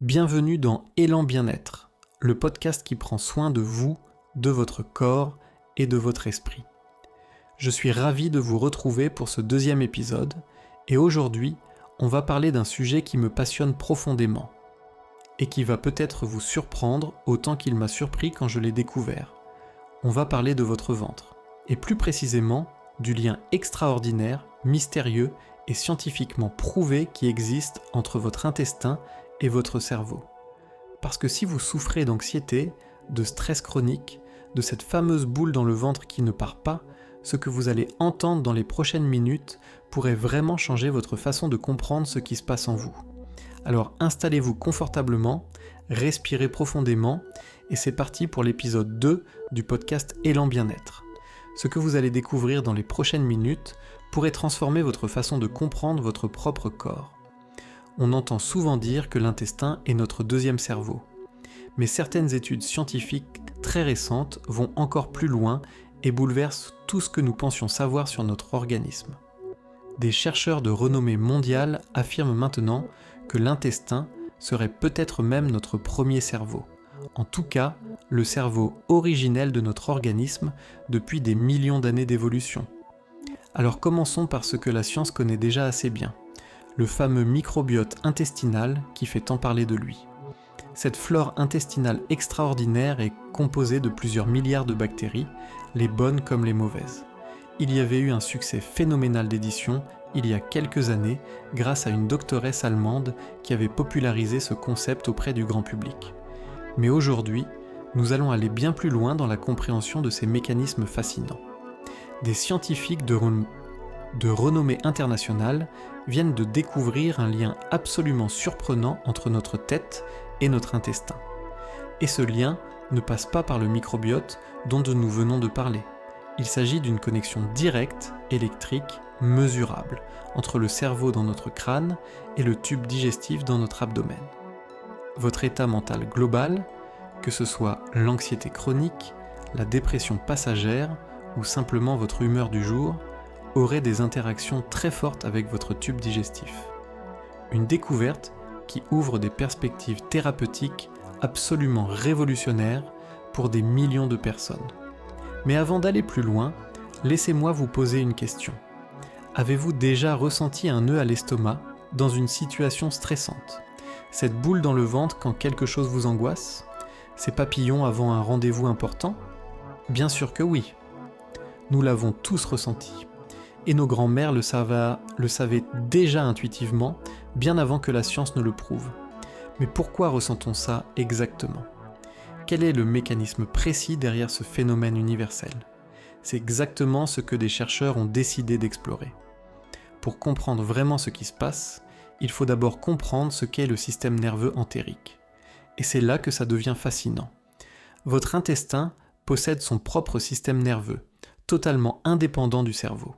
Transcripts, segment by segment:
Bienvenue dans Élan Bien-être, le podcast qui prend soin de vous, de votre corps et de votre esprit. Je suis ravi de vous retrouver pour ce deuxième épisode, et aujourd'hui, on va parler d'un sujet qui me passionne profondément, et qui va peut-être vous surprendre autant qu'il m'a surpris quand je l'ai découvert. On va parler de votre ventre, et plus précisément du lien extraordinaire, mystérieux et scientifiquement prouvé qui existe entre votre intestin et votre cerveau. Parce que si vous souffrez d'anxiété, de stress chronique, de cette fameuse boule dans le ventre qui ne part pas, ce que vous allez entendre dans les prochaines minutes pourrait vraiment changer votre façon de comprendre ce qui se passe en vous. Alors installez-vous confortablement, respirez profondément, et c'est parti pour l'épisode 2 du podcast Élan Bien-être. Ce que vous allez découvrir dans les prochaines minutes pourrait transformer votre façon de comprendre votre propre corps. On entend souvent dire que l'intestin est notre deuxième cerveau. Mais certaines études scientifiques très récentes vont encore plus loin et bouleversent tout ce que nous pensions savoir sur notre organisme. Des chercheurs de renommée mondiale affirment maintenant que l'intestin serait peut-être même notre premier cerveau. En tout cas, le cerveau originel de notre organisme depuis des millions d'années d'évolution. Alors commençons par ce que la science connaît déjà assez bien. Le fameux microbiote intestinal qui fait tant parler de lui. Cette flore intestinale extraordinaire est composée de plusieurs milliards de bactéries, les bonnes comme les mauvaises. Il y avait eu un succès phénoménal d'édition il y a quelques années grâce à une doctoresse allemande qui avait popularisé ce concept auprès du grand public. Mais aujourd'hui, nous allons aller bien plus loin dans la compréhension de ces mécanismes fascinants. Des scientifiques de renommée internationale viennent de découvrir un lien absolument surprenant entre notre tête et notre intestin. Et ce lien ne passe pas par le microbiote dont nous venons de parler. Il s'agit d'une connexion directe, électrique, mesurable, entre le cerveau dans notre crâne et le tube digestif dans notre abdomen. Votre état mental global, que ce soit l'anxiété chronique, la dépression passagère ou simplement votre humeur du jour, aurait des interactions très fortes avec votre tube digestif. Une découverte qui ouvre des perspectives thérapeutiques absolument révolutionnaires pour des millions de personnes. Mais avant d'aller plus loin, laissez-moi vous poser une question. Avez-vous déjà ressenti un nœud à l'estomac dans une situation stressante ? Cette boule dans le ventre quand quelque chose vous angoisse ? Ces papillons avant un rendez-vous important ? Bien sûr que oui. Nous l'avons tous ressenti. Et nos grands-mères le savaient déjà intuitivement, bien avant que la science ne le prouve. Mais pourquoi ressentons ça exactement ? Quel est le mécanisme précis derrière ce phénomène universel ? C'est exactement ce que des chercheurs ont décidé d'explorer. Pour comprendre vraiment ce qui se passe, il faut d'abord comprendre ce qu'est le système nerveux entérique. Et c'est là que ça devient fascinant. Votre intestin possède son propre système nerveux, totalement indépendant du cerveau.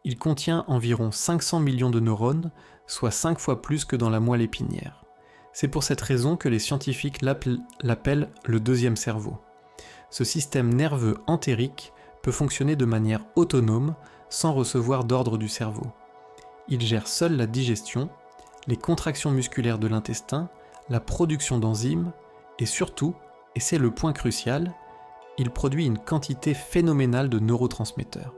Il contient environ 500 millions de neurones, soit 5 fois plus que dans la moelle épinière. C'est pour cette raison que les scientifiques l'appellent le deuxième cerveau. Ce système nerveux entérique peut fonctionner de manière autonome, sans recevoir d'ordre du cerveau. Il gère seul la digestion, les contractions musculaires de l'intestin, la production d'enzymes, et surtout, et c'est le point crucial, il produit une quantité phénoménale de neurotransmetteurs.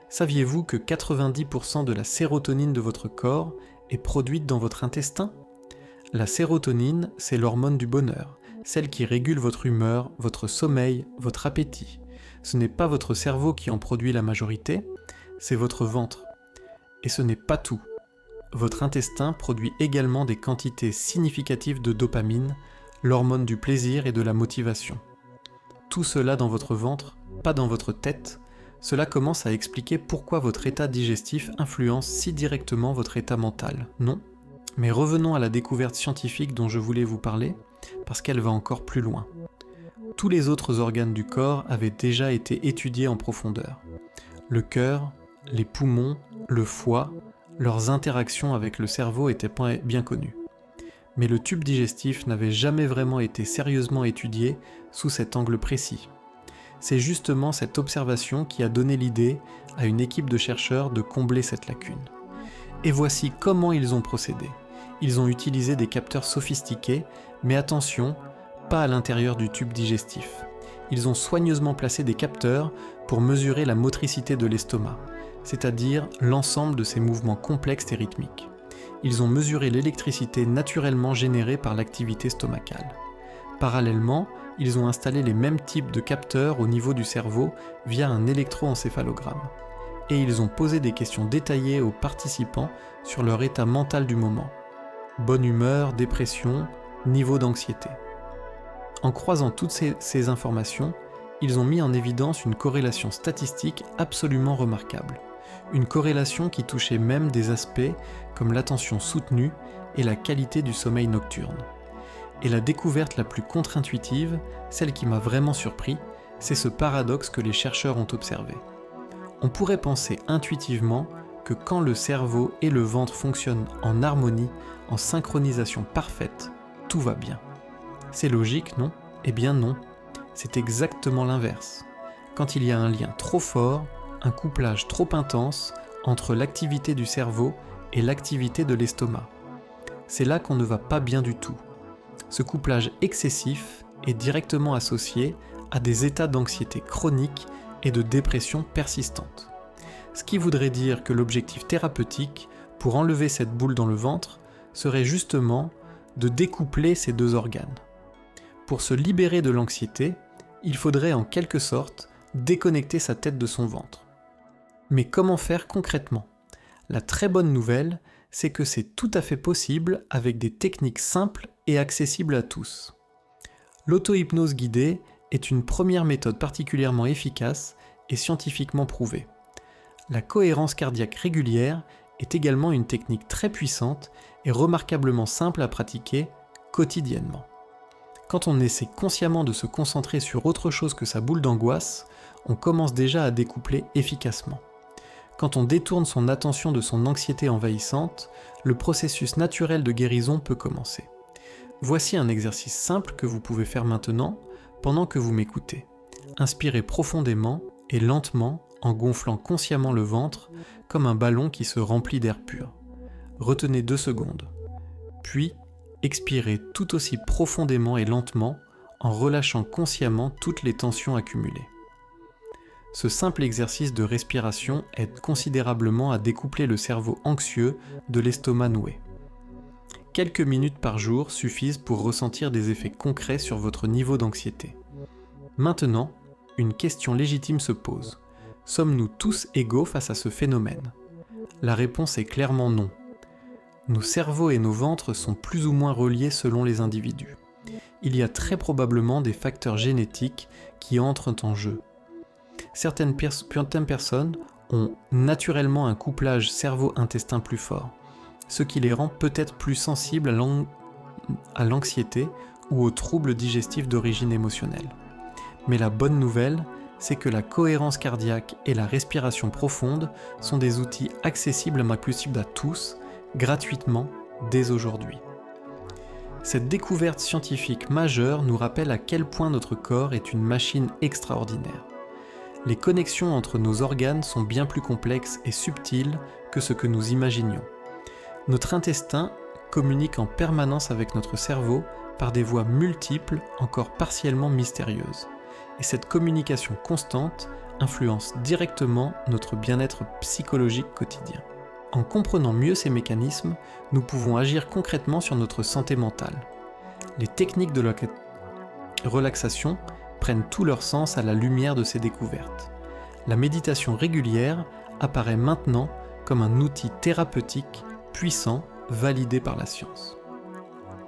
Saviez-vous que 90% de la sérotonine de votre corps est produite dans votre intestin ? La sérotonine, c'est l'hormone du bonheur, celle qui régule votre humeur, votre sommeil, votre appétit. Ce n'est pas votre cerveau qui en produit la majorité, c'est votre ventre. Et ce n'est pas tout. Votre intestin produit également des quantités significatives de dopamine, l'hormone du plaisir et de la motivation. Tout cela dans votre ventre, pas dans votre tête. Cela commence à expliquer pourquoi votre état digestif influence si directement votre état mental, non ? Mais revenons à la découverte scientifique dont je voulais vous parler, parce qu'elle va encore plus loin. Tous les autres organes du corps avaient déjà été étudiés en profondeur. Le cœur, les poumons, le foie, leurs interactions avec le cerveau étaient bien connues. Mais le tube digestif n'avait jamais vraiment été sérieusement étudié sous cet angle précis. C'est justement cette observation qui a donné l'idée à une équipe de chercheurs de combler cette lacune. Et voici comment ils ont procédé. Ils ont utilisé des capteurs sophistiqués, mais attention, pas à l'intérieur du tube digestif. Ils ont soigneusement placé des capteurs pour mesurer la motricité de l'estomac, c'est-à-dire l'ensemble de ses mouvements complexes et rythmiques. Ils ont mesuré l'électricité naturellement générée par l'activité stomacale. Parallèlement, ils ont installé les mêmes types de capteurs au niveau du cerveau via un électroencéphalogramme. Et ils ont posé des questions détaillées aux participants sur leur état mental du moment. Bonne humeur, dépression, niveau d'anxiété. En croisant toutes ces informations, ils ont mis en évidence une corrélation statistique absolument remarquable. Une corrélation qui touchait même des aspects comme l'attention soutenue et la qualité du sommeil nocturne. Et la découverte la plus contre-intuitive, celle qui m'a vraiment surpris, c'est ce paradoxe que les chercheurs ont observé. On pourrait penser intuitivement que quand le cerveau et le ventre fonctionnent en harmonie, en synchronisation parfaite, tout va bien. C'est logique, non ? Eh bien non, c'est exactement l'inverse. Quand il y a un lien trop fort, un couplage trop intense entre l'activité du cerveau et l'activité de l'estomac, c'est là qu'on ne va pas bien du tout. Ce couplage excessif est directement associé à des états d'anxiété chronique et de dépression persistante. Ce qui voudrait dire que l'objectif thérapeutique, pour enlever cette boule dans le ventre, serait justement de découpler ces deux organes. Pour se libérer de l'anxiété, il faudrait en quelque sorte déconnecter sa tête de son ventre. Mais comment faire concrètement ? La très bonne nouvelle, c'est que c'est tout à fait possible avec des techniques simples et accessibles à tous. L'auto-hypnose guidée est une première méthode particulièrement efficace et scientifiquement prouvée. La cohérence cardiaque régulière est également une technique très puissante et remarquablement simple à pratiquer quotidiennement. Quand on essaie consciemment de se concentrer sur autre chose que sa boule d'angoisse, on commence déjà à découpler efficacement. Quand on détourne son attention de son anxiété envahissante, le processus naturel de guérison peut commencer. Voici un exercice simple que vous pouvez faire maintenant pendant que vous m'écoutez. Inspirez profondément et lentement en gonflant consciemment le ventre comme un ballon qui se remplit d'air pur. Retenez 2 secondes. Puis, expirez tout aussi profondément et lentement en relâchant consciemment toutes les tensions accumulées. Ce simple exercice de respiration aide considérablement à découpler le cerveau anxieux de l'estomac noué. Quelques minutes par jour suffisent pour ressentir des effets concrets sur votre niveau d'anxiété. Maintenant, une question légitime se pose. Sommes-nous tous égaux face à ce phénomène ? La réponse est clairement non. Nos cerveaux et nos ventres sont plus ou moins reliés selon les individus. Il y a très probablement des facteurs génétiques qui entrent en jeu. Certaines personnes ont naturellement un couplage cerveau-intestin plus fort, ce qui les rend peut-être plus sensibles à l'anxiété ou aux troubles digestifs d'origine émotionnelle. Mais la bonne nouvelle, c'est que la cohérence cardiaque et la respiration profonde sont des outils accessibles à tous, gratuitement, dès aujourd'hui. Cette découverte scientifique majeure nous rappelle à quel point notre corps est une machine extraordinaire. Les connexions entre nos organes sont bien plus complexes et subtiles que ce que nous imaginions. Notre intestin communique en permanence avec notre cerveau par des voies multiples, encore partiellement mystérieuses. Et cette communication constante influence directement notre bien-être psychologique quotidien. En comprenant mieux ces mécanismes, nous pouvons agir concrètement sur notre santé mentale. Les techniques de relaxation prennent tout leur sens à la lumière de ces découvertes. La méditation régulière apparaît maintenant comme un outil thérapeutique puissant, validé par la science.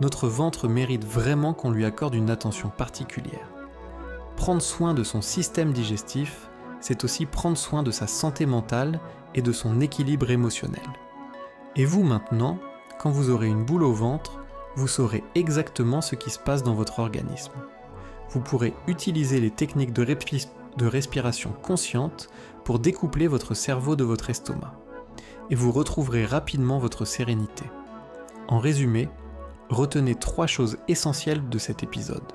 Notre ventre mérite vraiment qu'on lui accorde une attention particulière. Prendre soin de son système digestif, c'est aussi prendre soin de sa santé mentale et de son équilibre émotionnel. Et vous maintenant, quand vous aurez une boule au ventre, vous saurez exactement ce qui se passe dans votre organisme. Vous pourrez utiliser les techniques de respiration consciente pour découpler votre cerveau de votre estomac. Et vous retrouverez rapidement votre sérénité. En résumé, retenez 3 choses essentielles de cet épisode.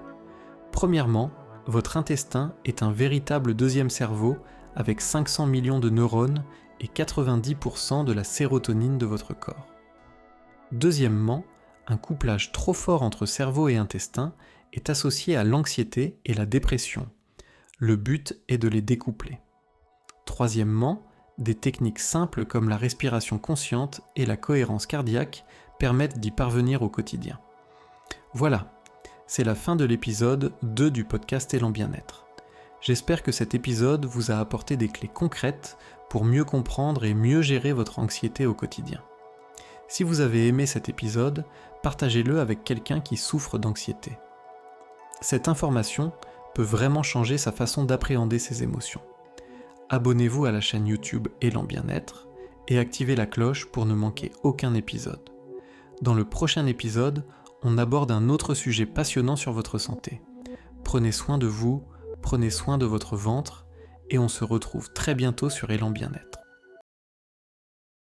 Premièrement, votre intestin est un véritable deuxième cerveau avec 500 millions de neurones et 90% de la sérotonine de votre corps. Deuxièmement, un couplage trop fort entre cerveau et intestin est associé à l'anxiété et la dépression. Le but est de les découpler. Troisièmement, des techniques simples comme la respiration consciente et la cohérence cardiaque permettent d'y parvenir au quotidien. Voilà, c'est la fin de l'épisode 2 du podcast Élan Bien-être. J'espère que cet épisode vous a apporté des clés concrètes pour mieux comprendre et mieux gérer votre anxiété au quotidien. Si vous avez aimé cet épisode, partagez-le avec quelqu'un qui souffre d'anxiété. Cette information peut vraiment changer sa façon d'appréhender ses émotions. Abonnez-vous à la chaîne YouTube Élan Bien-être et activez la cloche pour ne manquer aucun épisode. Dans le prochain épisode, on aborde un autre sujet passionnant sur votre santé. Prenez soin de vous, prenez soin de votre ventre et on se retrouve très bientôt sur Élan Bien-être.